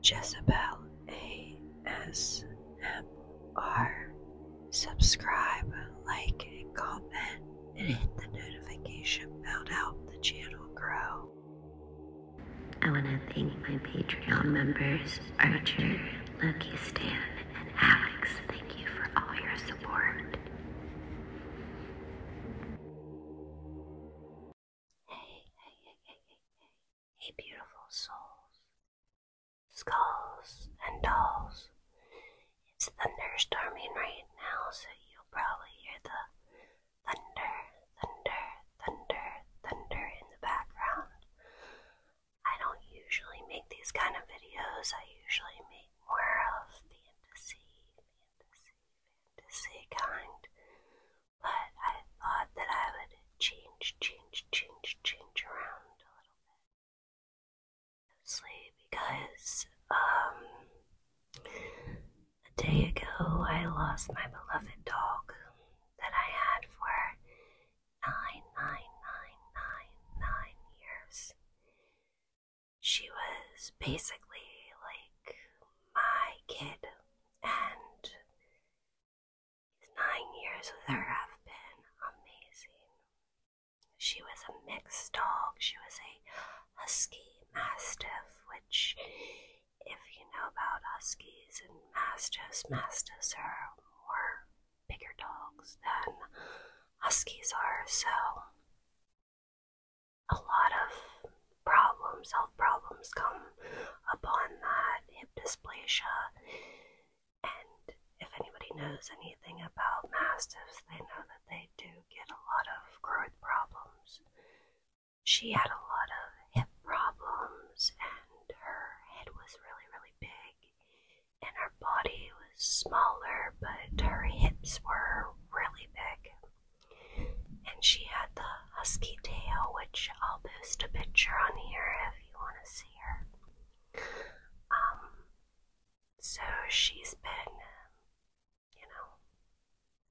Jezebel ASMR. Subscribe, like, and comment, and hit the notification bell to help the channel grow. I want to thank my Patreon members, Archer, Loki Stan, and Alex. Thank you for all your support. Hey, beautiful souls, skulls, and dolls. It's thunderstorming right now, so you'll probably hear the thunder, thunder, thunder, thunder in the background. I don't usually make these kind of videos. I usually make more of fantasy kind. But I thought that I would change around a little bit. Mostly because, a day ago I lost my beloved dog that I had for 9 years. She was basically like my kid, and these 9 years with her have been amazing. She was a mixed dog. She was a husky mastiff, which, if you know about huskies and mastiffs are more bigger dogs than huskies are, so a lot of health problems come upon that, hip dysplasia, and if anybody knows anything about mastiffs, they know that they do get a lot of growth problems. She had a lot of hip problems, and her head was really big, and her body was smaller, but her hips were really big. And she had the husky tail, which I'll post a picture on here if you want to see her. So she's been,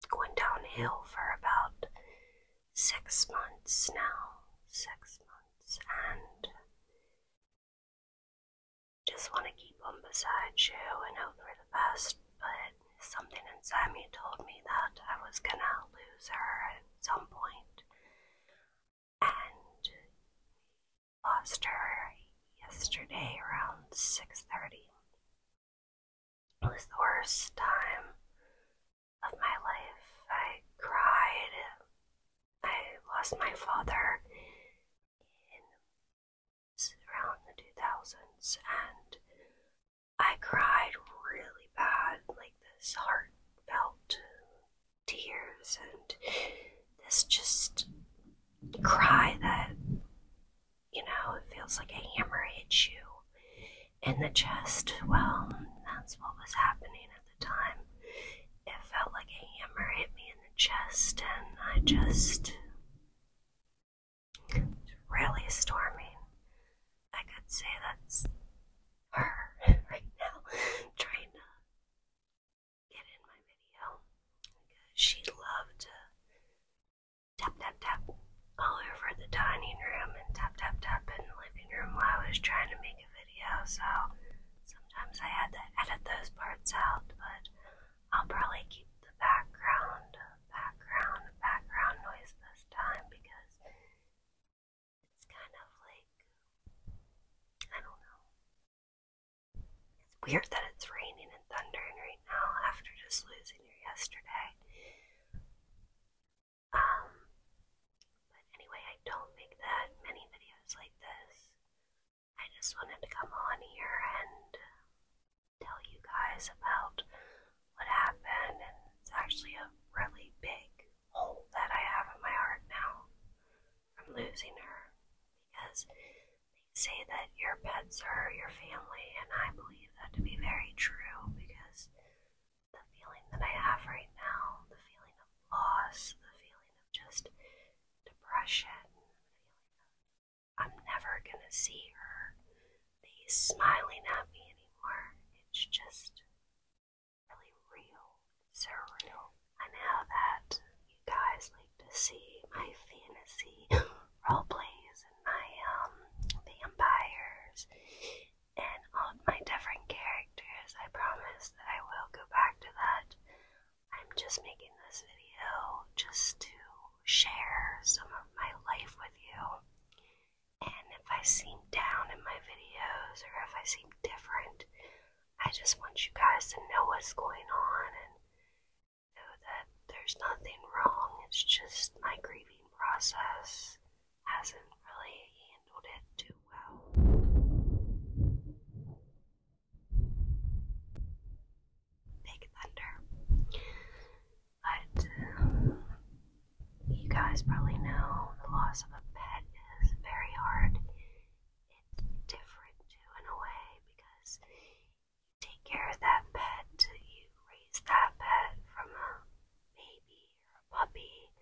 going downhill for about 6 months now. 6 months, and just want to keep them beside you and hope for the best, but something inside me told me that I was gonna lose her at some point, and lost her yesterday around 6:30. It was the worst time of my life. I cried. I lost my father in around the 2000s, and I cried really bad, like this heartfelt tears, and this just cry that, it feels like a hammer hits you in the chest. Well, that's what was happening at the time. It felt like a hammer hit me in the chest, and I just, it's really storming. I could say that's her right now, trying to get in my video, because she loved to tap all over the dining room and tap in the living room while I was trying to make a video, so sometimes I had to edit those parts out, but I'll probably keep the background noise this time, because it's kind of like, I don't know, it's weird that it's raining and thundering right now after just losing her yesterday. But anyway, I don't make that many videos like this. I just wanted to come on here and tell you guys about what happened, and it's actually a really big hole that I have in my heart now from losing her, because they say that your pets are your family, and I believe that to be very true, because the feeling that I have right now, the feeling of loss, the feeling of just depression, the feeling of I'm never gonna see her be smiling at me anymore. It's just really real, surreal. I know that you guys like to see my fantasy role plays and my vampires and all of my different seem different. I just want you guys to know what's going on and know that there's nothing wrong. It's just my grieving process hasn't really handled it too well. Big thunder. But you guys probably know the loss of a pet is very hard. It's different too in a way because you take care of that pet, you raise that pet from a baby or a puppy,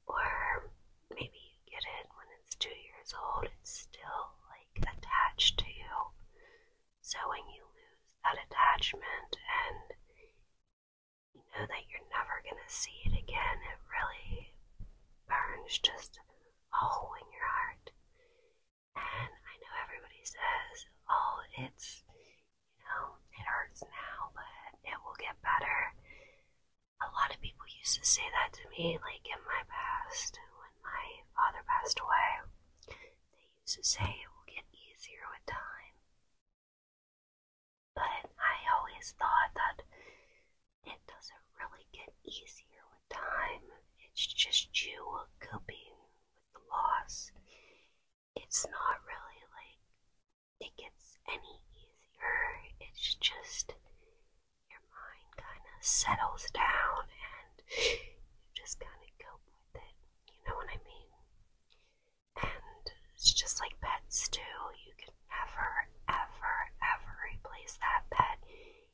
or maybe you get it when it's 2 years old, it's still like attached to you. So when you lose that attachment and you know that you're never gonna see it again, it really burns just a hole in your heart. And I know everybody says, oh, it hurts now, but it will get better. A lot of people used to say that to me, like in my past, when my father passed away. They used to say it will get easier with time. But I always thought that it doesn't really get easier with time. It's just you coping with the loss. It's not really like it gets any easier. It's just your mind kind of settles down and you just kind of cope with it. You know what I mean? And it's just like pets too. You can never, ever, ever replace that pet. Even if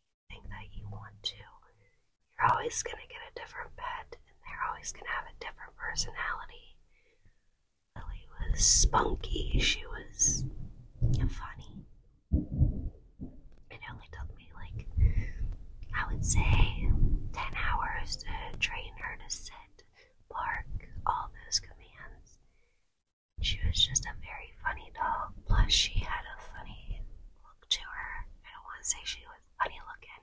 you think that you want to, you're always going to get a different pet and they're always going to have a different personality. Lily was spunky. She was funny. It only took me like, I would say, 10 hours to train her to sit, bark, all those commands. She was just a very funny dog. Plus, she had a funny look to her. I don't want to say she was funny looking,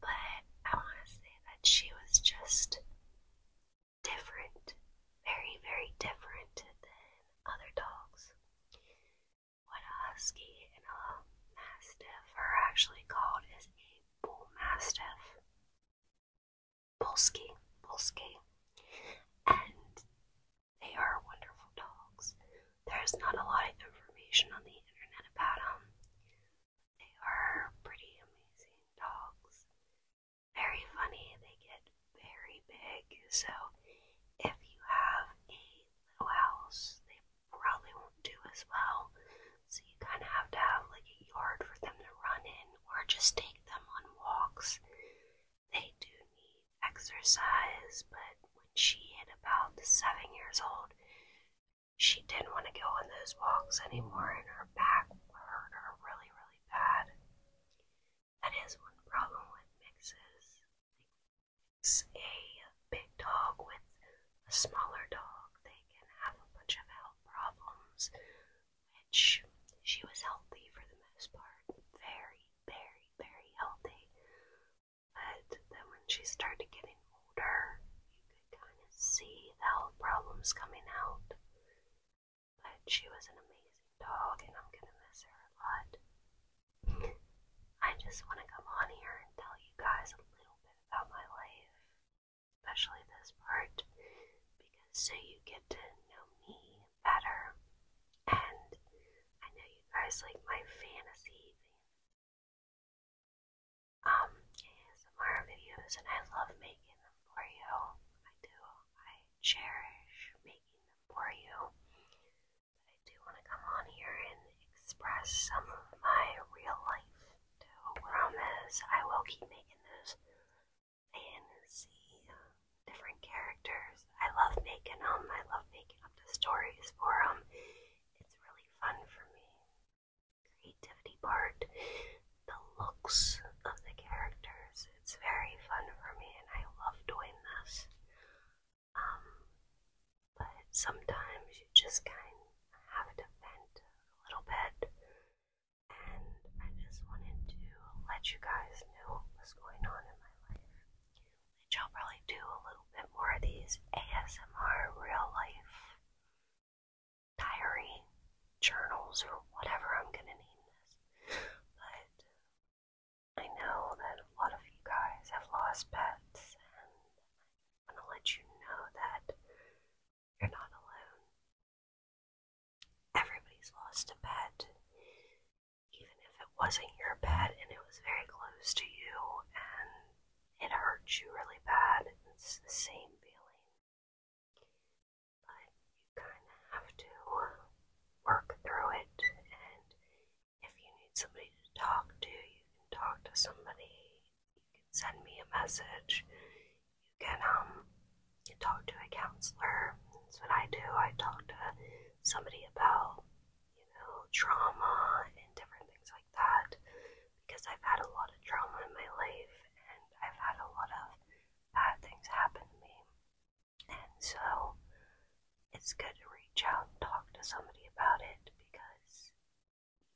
but I want to say that she was just different. Very, very different than other dogs. What a husky and a mastiff are actually called is a bull mastiff. Polski. And they are wonderful dogs. There's not a lot of information on the internet about them. They are pretty amazing dogs. Very funny. They get very big. So if you have a little house, they probably won't do as well. So you kind of have to have like a yard for them to run in or just take them on walks. They do need exercise, but when she hit about 7 years old, she didn't want to go on those walks anymore and her back hurt her really, really bad. That is one problem with mixes. Mix a big dog with a smaller dog, they can have a bunch of health problems, which she was healthy for the most part. Very, very, very healthy. But then when she started getting older, you could kind of see the health problems coming out. But she was an amazing dog and I'm gonna miss her a lot. I just want to come on here and tell you guys a little bit about my life, especially this part, because so you get to know me better. And I know you guys like my fantasy ASMR videos, and I love making them for you. I do. I cherish making them for you. But I do want to come on here and express some of my real life too. Promise I will keep making those fantasy different characters. I love making them. I love making up the stories for them. It's really fun for me. Creativity part, the looks of the characters. It's very fun for me and I love doing this. But sometimes you just kind of have to vent a little bit. And I just wanted to let you guys know what was going on in my life. Which I'll probably do a little bit more of these ASMR real life diary journals or whatever I'm gonna name this. wasn't your pet and it was very close to you and it hurt you really bad. It's the same feeling. But you kind of have to work through it, and if you need somebody to talk to, you can talk to somebody. You can send me a message. You can talk to a counselor. That's what I do. I talk to somebody about, trauma and different things like that, because I've had a lot of trauma in my life and I've had a lot of bad things happen to me. And so it's good to reach out and talk to somebody about it, because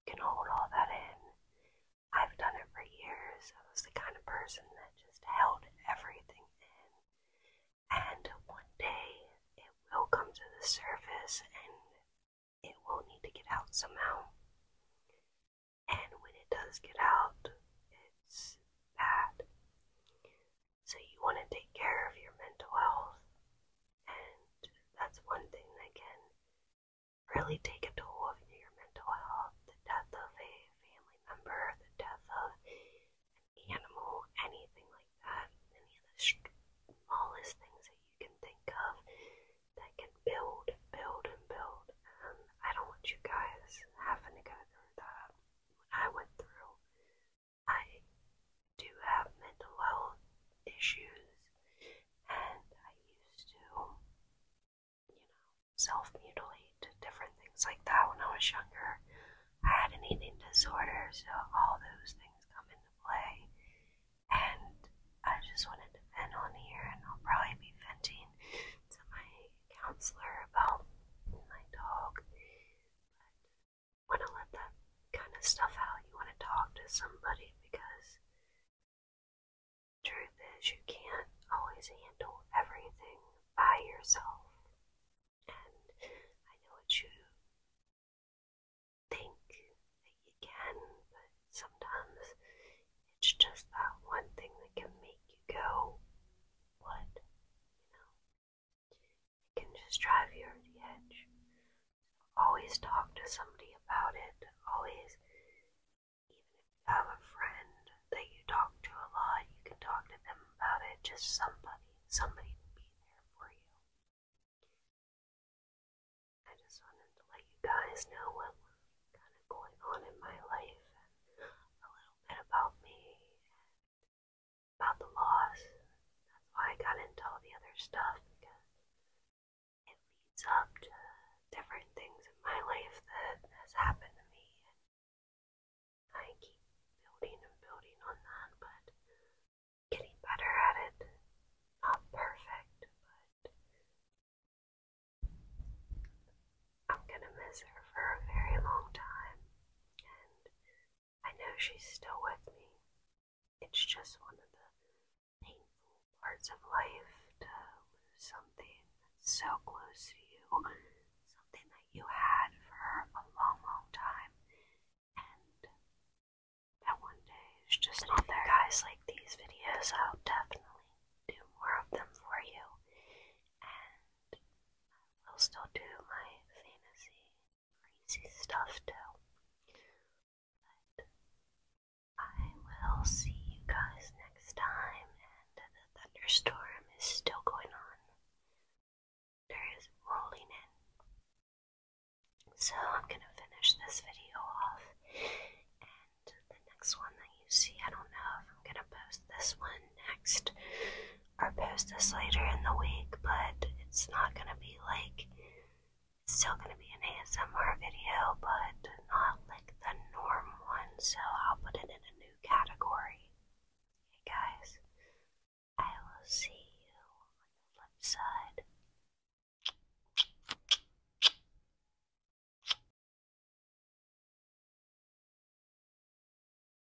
you can hold all that in. I've done it for years. I was the kind of person that just held everything in. And one day it will come to the surface and it will need to get out somehow. And when it does get out, it's bad. So you want to take care of your mental health. And that's one thing that can really take a toll of your mental health. The death of a family member, the death of an animal, anything like that. Any of the smallest things that you can think of that can build and build and build. And I don't want you guys having to go through that. What I went through, I do have mental health issues, and I used to, self-mutilate, different things like that when I was younger. I had an eating disorder, so all those things come into play. And I just wanted to vent on here, and I'll probably be venting to my counselor about my dog. But want to let that kind of stuff out. You want to talk to somebody, because the truth is you can't always handle everything by yourself. And I know what you think that you can, but sometimes it's just that one thing that can make you go, what? It can just drive you over the edge. Always talk to somebody about it. Always, even if you have a friend that you talk to a lot, you can talk to them about it. Just somebody to be there for you. I just wanted to let you guys know what was kind of going on in my life, and a little bit about me, and about the loss. That's why I got into all the other stuff, because it leads up to different things in my life that has happened to me, and I keep building and building on that, but getting better at it. Not perfect, but I'm gonna miss her for a very long time, and I know she's still with me. It's just one of the painful parts of life to lose something that's so close to you, something that you had for a long, long time, and that one day is just not there. Guys like these videos, I'll definitely do more of them for you, and I'll still do my fantasy, crazy stuff too. But I will see you guys next time, and the thunderstorm is still going on. There is rolling in. So I'm gonna finish this video off, and the next one that you see, I don't know if I'm gonna post this one next or post this later in the week, but it's not gonna be like, it's still gonna be an ASMR video, but not like the norm one. So